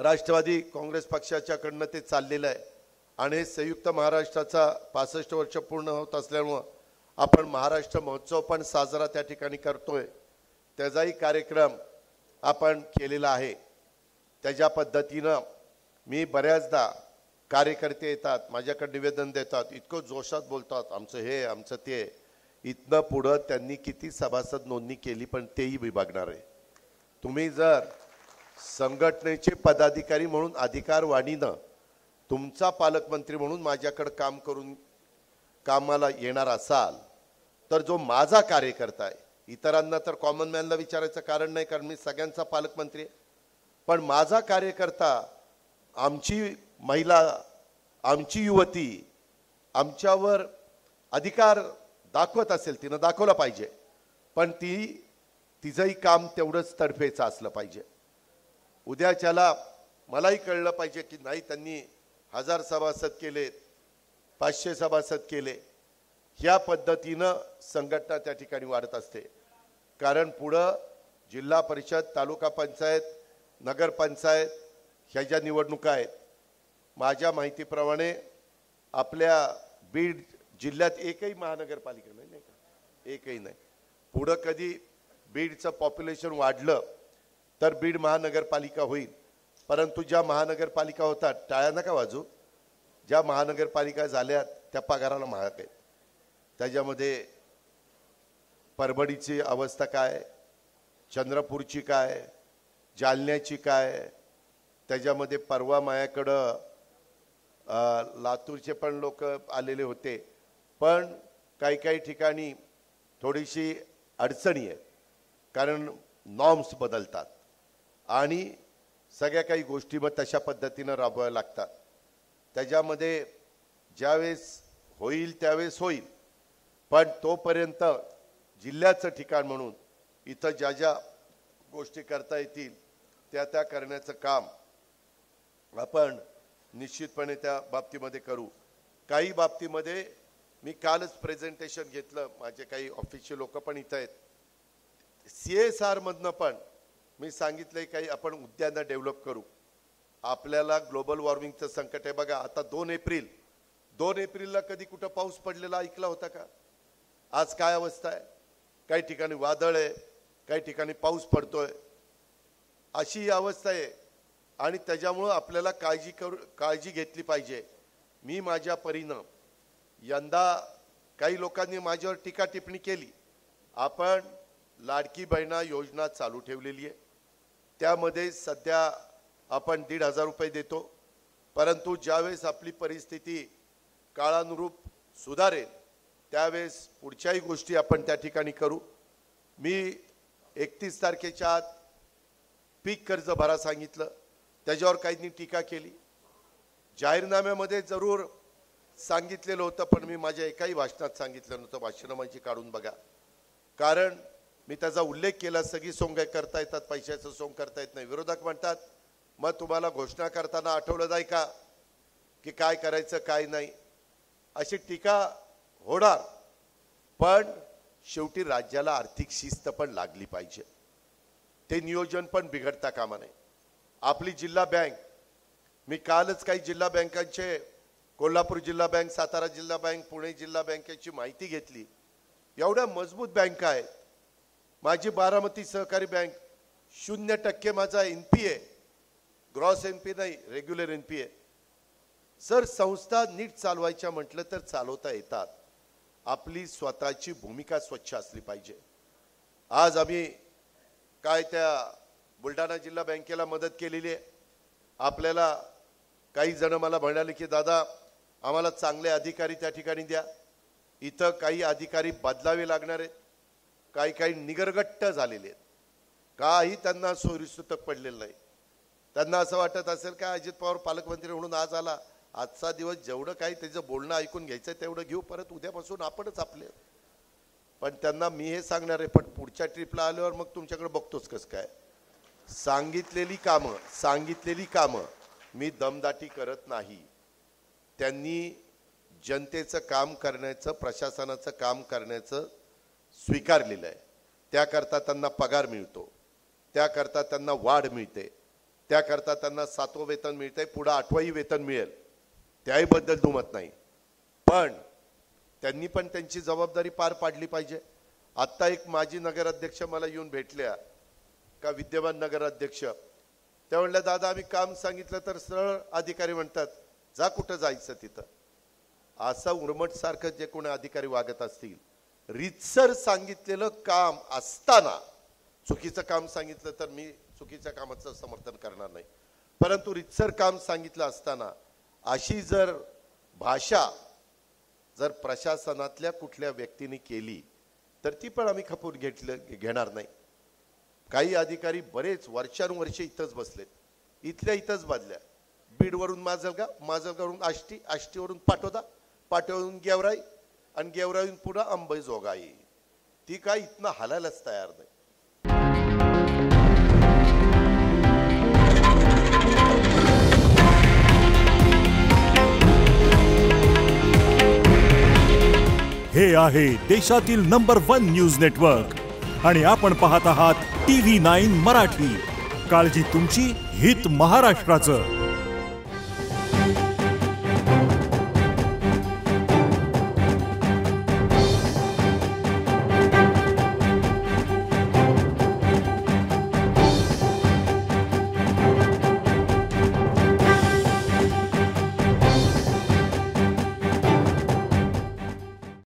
राष्ट्रवादी काँग्रेस पक्षाच्याकडनं ते चाललेलं आहे आणि संयुक्त महाराष्ट्राचा 65 वर्ष पूर्ण होत असल्यामुळे आपण महाराष्ट्र महोत्सव पण साजरा त्या ठिकाणी करतोय। त्याचाही कार्यक्रम आपण केलेला आहे। त्याच्या पद्धतीनं मी बऱ्याचदा कार्यकर्ते येतात माझ्याकडे निवेदन देतात, इतकं जोशात बोलतात, आमचं हे आमचं ते। इथनं पुढं त्यांनी किती सभासद नोंदणी केली पण तेही विभागणार आहे। तुम्ही जर संघटनेचे पदाधिकारी म्हणून अधिकारवाणीनं तुमचा पालकमंत्री म्हणून माझ्याकडे काम करून कामाला येणार असाल तर जो माझा कार्यकर्ता आहे, इतरांना तर कॉमन मॅनला विचारायचं कारण नाही कारण मी सगळ्यांचा पालकमंत्री आहे, पण माझा कार्यकर्ता आमची महिला आमची युवती आमच्यावर अधिकार दाखवत असेल तिनं दाखवला पाहिजे, पण तिचंही काम तेवढंच तडफेचं असलं पाहिजे। उद्याच्याला मलाही कळलं पाहिजे की नाही त्यांनी 1000 सभासद केलेत 500 सभासद केले। ह्या पद्धतीनं संघटना त्या ठिकाणी वाढत असते। कारण पुढं जिल्हा परिषद तालुका पंचायत नगरपंचायत ह्या ज्या निवडणुका आहेत, माझ्या माहितीप्रमाणे आपल्या बीड जिल्ह्यात एकही महानगरपालिका नाही का, एकही नाही। पुढं कधी बीडचं पॉप्युलेशन वाढलं तर बीड महानगरपालिका होईल, परंतु ज्या महानगरपालिका होतात टाळ्या नका वाजू, ज्या महानगरपालिका झाल्या त्या पगाराला महाग आहेत। त्याच्यामध्ये परभणीची अवस्था काय, चंद्रपूरची काय, जालन्याची काय, त्याच्यामध्ये परवा मायाकडं लातूरचे पण लोक आलेले होते, पण काही ठिकाणी थोडीशी अडचणी आहे कारण नॉर्म्स बदलतात आणि सगळ्या काही गोष्टी मग तशा पद्धतीनं राबवाव्या लागतात। त्याच्यामध्ये ज्यावेळेस होईल त्यावेळेस होईल, पण तोपर्यंत जिल्ह्याचं ठिकाण म्हणून इथं ज्या ज्या गोष्टी करता येतील त्या करण्याचं काम आपण निश्चितपणे त्या बाबतीमध्ये करू। काही बाबतीमध्ये मी कालच प्रेझेंटेशन घेतलं, माझे काही ऑफिसचे लोक पण इथं आहेत। CSR मधनं पण मी सांगितलंय काही आपण उद्यानं डेव्हलप करू। आपल्याला ग्लोबल वॉर्मिंगचं संकट आहे बघा। आता 2 एप्रिलला कधी कुठं पाऊस पडलेला ऐकला होता का? आज काय अवस्था आहे, काही ठिकाणी वादळ आहे, काही ठिकाणी पाऊस पडतोय, अशी अवस्था आहे आणि त्याच्यामुळे आपल्याला काळजी घेतली पाहिजे। मी माझ्या परीनं यंदा काही लोकांनी माझ्यावर टीका टिप्पणी केली, आपण लाडकी बहिणा योजना चालू ठेवलेली आहे, त्यामध्ये सध्या आपण 1,500 रुपये देतो, परंतु ज्यावेळेस आपली परिस्थिती काळानुरूप सुधारेल त्यावेळेस पुढच्याही गोष्टी आपण त्या ठिकाणी करू। मी 31 तारखेच्या आत पीक कर्ज भरा सांगितलं, त्याच्यावर काहींनी टीका केली। जाहीरनाम्यामध्ये जरूर सांगितलेलं होतं, पण मी माझ्या एकाही भाषणात सांगितलं नव्हतं, भाषणं माझी काढून बघा, कारण मी त्याचा उल्लेख केला। सगळी सोंग करता येतात, पैशाचं सोंग करता येत नाही। विरोधक म्हणतात मग तुम्हाला घोषणा करताना आठवलं नाही का की काय करायचं काय नाही, अशी टीका होणार, पण शेवटी राज्याला आर्थिक शिस्त पण लागली पाहिजे, ते नियोजन पण बिघडता कामा नये। आपली जिल्हा बँक, मी कालच काही जिल्हा बँकांचे, कोल्हापूर जिल्हा बँक, सातारा जिल्हा बँक, पुणे जिल्हा बँकेची माहिती घेतली। एवढ्या मजबूत बँका आहेत। माझी बारामती सहकारी बँक 0% माझा NPA, ग्रॉस NPA नाही, रेग्युलर NPA। सर संस्था नीट चालवायच्या म्हटलं तर चालवता येतात, आपली स्वतःची भूमिका स्वच्छ असली पाहिजे। आज आम्ही काय त्या बुलढाणा जिल्हा बँकेला मदत केलेली आहे। आपल्याला काही जण मला म्हणाले की दादा आम्हाला चांगले अधिकारी त्या ठिकाणी द्या, इथं काही अधिकारी बदलावे लागणार आहेत, काही निगरगट्ट झालेले आहेत, काही त्यांना सोयीसुतक पडलेलं नाही। त्यांना असं वाटत असेल का अजित पवार पालकमंत्री म्हणून आज आला, आजचा दिवस जेवढं काही त्याचं बोलणं ऐकून घ्यायचं तेवढं घेऊ, परत उद्यापासून आपणच आपले। पण त्यांना मी हे सांगणार आहे, पण पुढच्या ट्रिपला आल्यावर मग तुमच्याकडे बघतोच कसं काय। सांगितलेली कामं मी दमदाटी करत नाही। त्यांनी जनतेचं काम करण्याचं, प्रशासनाचं काम करण्याचं स्वीकारलेलं आहे, त्याकरता त्यांना पगार मिळतो, त्याकरता त्यांना वाढ मिळते, त्याकरता त्यांना 7वं वेतन मिळतंय, पुढे 8वंही वेतन मिळेल, त्याहीबद्दल दुमत नाही. पण त्यांनी पण त्यांची जबाबदारी पार पाडली पाहिजे. आत्ता एक माजी नगराध्यक्ष मला येऊन भेटल्या का विद्यमान नगराध्यक्ष, त्या म्हणल्या दादा आम्ही काम सांगितलं तर सरळ अधिकारी म्हणतात जा कुठं जायचं तिथं. असं उर्मट सारखं जे कोणी अधिकारी वागत असतील, रीतसर सांगितलेलं काम असताना चुकीचं काम सांगितलं तर मी चुकीच्या कामाचं समर्थन करणार नाही, परंतु रीतसर काम सांगितलं असताना अशी जर भाषा जर प्रशासनातल्या कुठल्या व्यक्तीने केली तर ती पण आम्ही खपून घेणार नाही. काही अधिकारी बरेच वर्षानुवर्षे इथंच बसलेत, इथल्या इथंच बदल्या. बीडवरून माजलगाव, माजलगावरून आष्टी, आष्टीवरून पाटोदा, पाटोद्यावरून गेवराई आणि गेवराईवरून पुन्हा अंबेजोगाई. ती काय इथनं हलायलाच तयार नाही. हे आहे देशातील नंबर 1 न्यूज नेटवर्क आणि आपण पाहत आहात TV9 मराठी. काळजी तुमची, हित महाराष्ट्राचं.